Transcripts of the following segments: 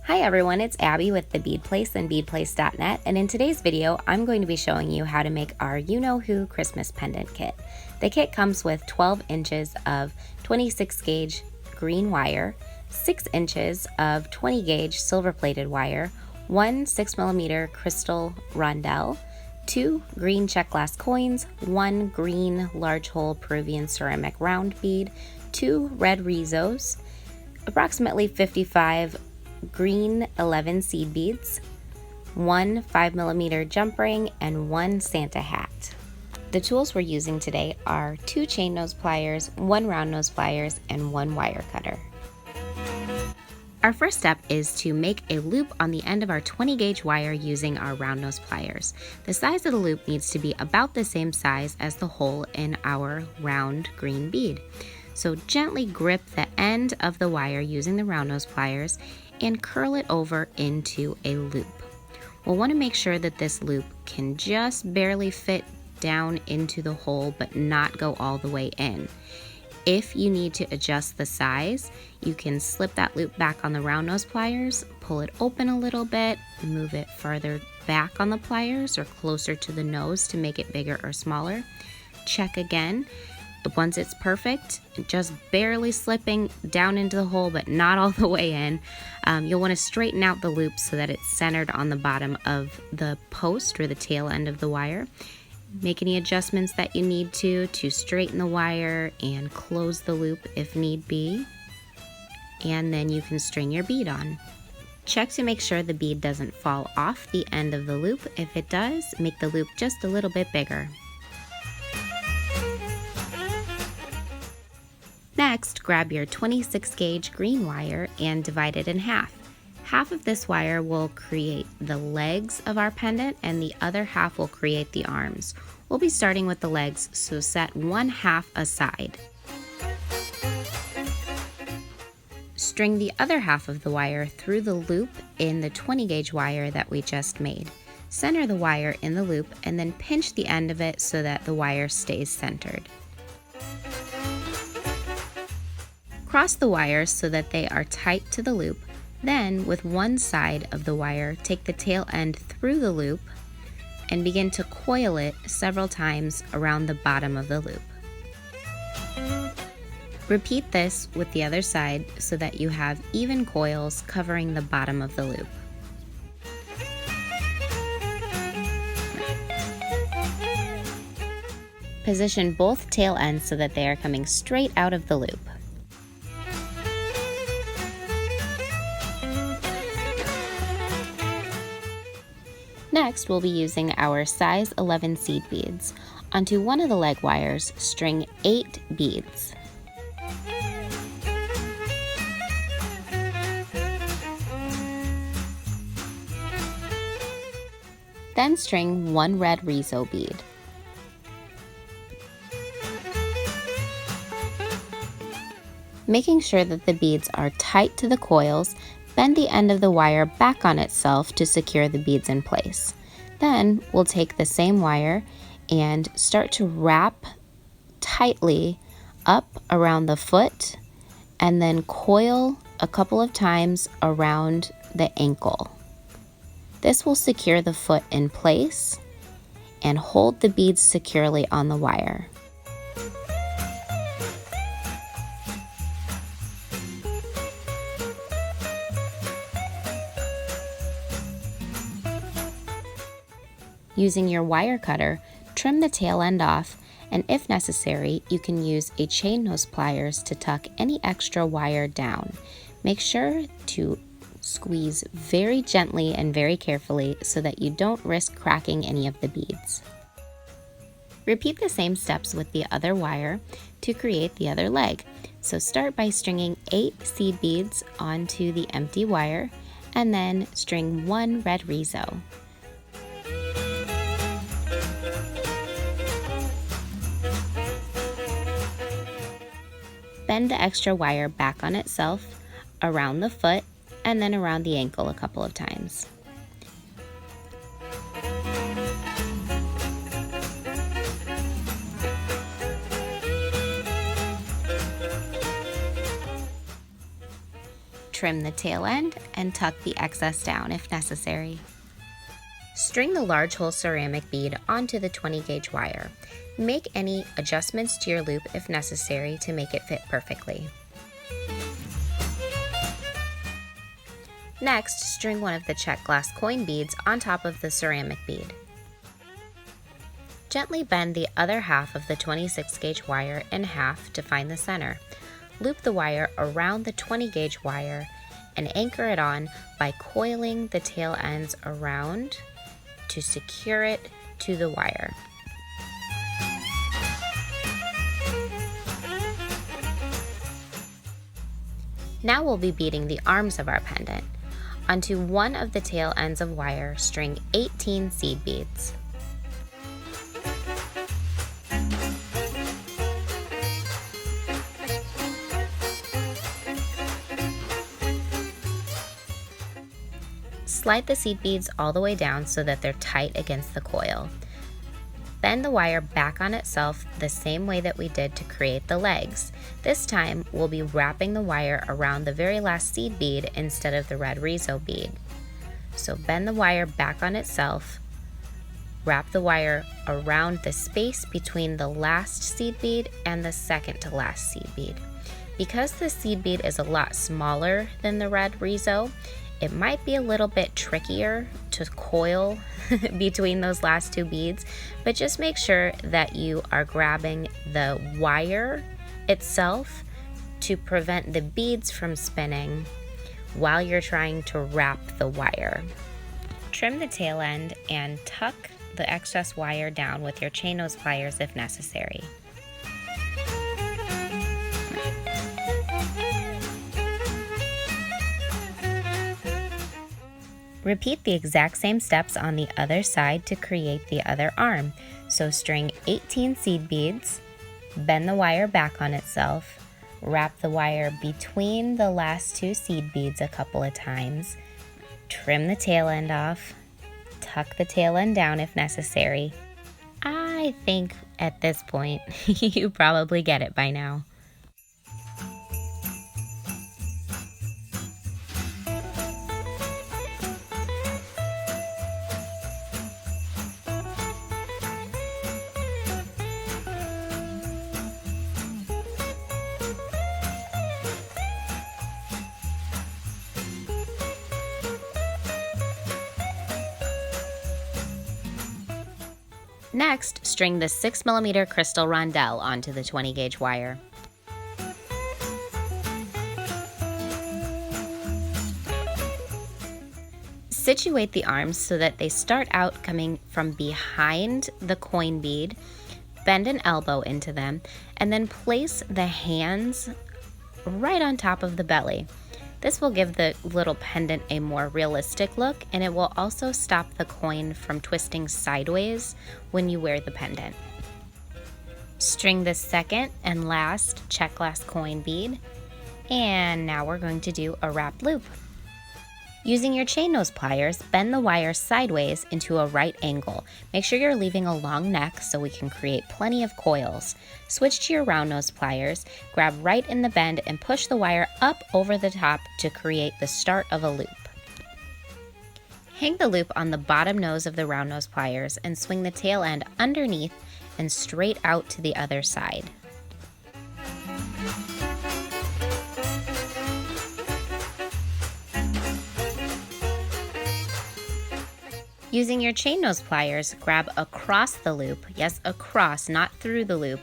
Hi everyone, it's Abby with the Bead Place and beadplace.net, and in today's video I'm going to be showing you how to make our You-Know-Who Christmas pendant kit. The kit comes with 12 inches of 26 gauge green wire, 6 inches of 20 gauge silver plated wire, 1 6mm crystal rondelle, 2 green check glass coins, 1 green large hole Peruvian ceramic round bead, 2 red Rizos, approximately 55 green 11 seed beads, 1 5mm jump ring, and 1 Santa hat. The tools we're using today are 2 chain nose pliers, 1 round nose pliers, and 1 wire cutter. Our first step is to make a loop on the end of our 20 gauge wire using our round nose pliers. The size of the loop needs to be about the same size as the hole in our round green bead. So gently grip the end of the wire using the round nose pliers and curl it over into a loop. We'll want to make sure that this loop can just barely fit down into the hole but not go all the way in. If you need to adjust the size, you can slip that loop back on the round nose pliers, pull it open a little bit, move it farther back on the pliers or closer to the nose to make it bigger or smaller. Check again. Once it's perfect, just barely slipping down into the hole but not all the way in, you'll want to straighten out the loop so that it's centered on the bottom of the post or the tail end of the wire. Make any adjustments that you need to straighten the wire and close the loop if need be, and then you can string your bead on. Check to make sure the bead doesn't fall off the end of the loop. If it does, make the loop just a little bit bigger. Next, grab your 26 gauge green wire and divide it in half. Half of this wire will create the legs of our pendant and the other half will create the arms. We'll be starting with the legs, so set 1/2 aside. String the other half of the wire through the loop in the 20 gauge wire that we just made. Center the wire in the loop and then pinch the end of it so that the wire stays centered. Cross the wires so that they are tight to the loop. Then, with one side of the wire, take the tail end through the loop and begin to coil it several times around the bottom of the loop. Repeat this with the other side so that you have even coils covering the bottom of the loop. Position both tail ends so that they are coming straight out of the loop. Next, we'll be using our size 11 seed beads. Onto one of the leg wires, string 8 beads. Then string 1 red Rizo bead. Making sure that the beads are tight to the coils, bend the end of the wire back on itself to secure the beads in place. Then we'll take the same wire and start to wrap tightly up around the foot and then coil a couple of times around the ankle. This will secure the foot in place and hold the beads securely on the wire. Using your wire cutter, trim the tail end off, and if necessary, you can use a chain nose pliers to tuck any extra wire down. Make sure to squeeze very gently and very carefully so that you don't risk cracking any of the beads. Repeat the same steps with the other wire to create the other leg. So start by stringing 8 seed beads onto the empty wire, and then string 1 red Rizo. Bend the extra wire back on itself, around the foot, and then around the ankle a couple of times. trim the tail end and tuck the excess down if necessary. String the large hole ceramic bead onto the 20 gauge wire. Make any adjustments to your loop if necessary to make it fit perfectly. Next, string one of the check glass coin beads on top of the ceramic bead. Gently bend the other half of the 26 gauge wire in half to find the center. Loop the wire around the 20 gauge wire and anchor it on by coiling the tail ends around to secure it to the wire. Now we'll be beading the arms of our pendant. Onto one of the tail ends of wire, string 18 seed beads. Slide the seed beads all the way down so that they're tight against the coil. Bend the wire back on itself the same way that we did to create the legs. This time, we'll be wrapping the wire around the very last seed bead instead of the red Riso bead. So bend the wire back on itself, wrap the wire around the space between the last seed bead and the second to last seed bead. Because the seed bead is a lot smaller than the red Riso, it might be a little bit trickier to coil between those last two beads, but just make sure that you are grabbing the wire itself to prevent the beads from spinning while you're trying to wrap the wire. Trim the tail end and tuck the excess wire down with your chain nose pliers if necessary. Repeat the exact same steps on the other side to create the other arm. So string 18 seed beads, bend the wire back on itself, wrap the wire between the last two seed beads a couple of times, trim the tail end off, tuck the tail end down if necessary. I think at this point you probably get it by now. Next, string the 6mm crystal rondelle onto the 20 gauge wire. Situate the arms so that they start out coming from behind the coin bead, bend an elbow into them, and then place the hands right on top of the belly. This will give the little pendant a more realistic look, and it will also stop the coin from twisting sideways when you wear the pendant. String the second and last check glass coin bead, and now we're going to do a wrap loop. Using your chain nose pliers, bend the wire sideways into a right angle. Make sure you're leaving a long neck so we can create plenty of coils. Switch to your round nose pliers, grab right in the bend and push the wire up over the top to create the start of a loop. Hang the loop on the bottom nose of the round nose pliers and swing the tail end underneath and straight out to the other side. Using your chain nose pliers, grab across the loop, yes, across, not through the loop,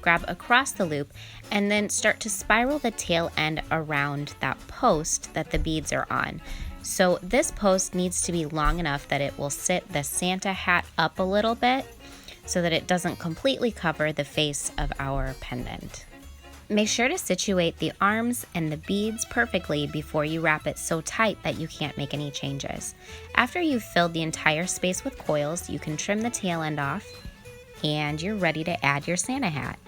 grab across the loop, and then start to spiral the tail end around that post that the beads are on. So this post needs to be long enough that it will sit the Santa hat up a little bit so that it doesn't completely cover the face of our pendant. Make sure to situate the arms and the beads perfectly before you wrap it so tight that you can't make any changes. After you've filled the entire space with coils, you can trim the tail end off and you're ready to add your Santa hat.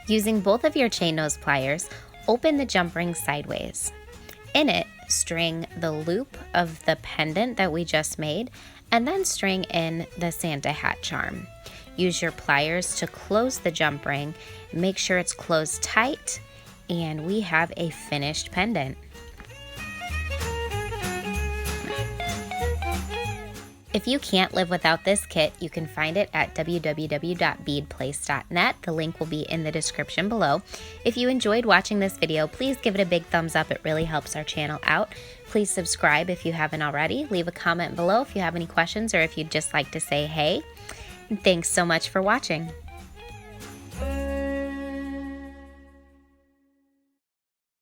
Using both of your chain nose pliers, open the jump ring sideways. In it, string the loop of the pendant that we just made and then string in the Santa hat charm. Use your pliers to close the jump ring, make sure it's closed tight, And we have a finished pendant. If you can't live without this kit, you can find it at www.beadplace.net. The link will be in the description below. If you enjoyed watching this video, please give it a big thumbs up. It really helps our channel out. Please subscribe if you haven't already. Leave a comment below if you have any questions or if you'd just like to say hey. And thanks so much for watching.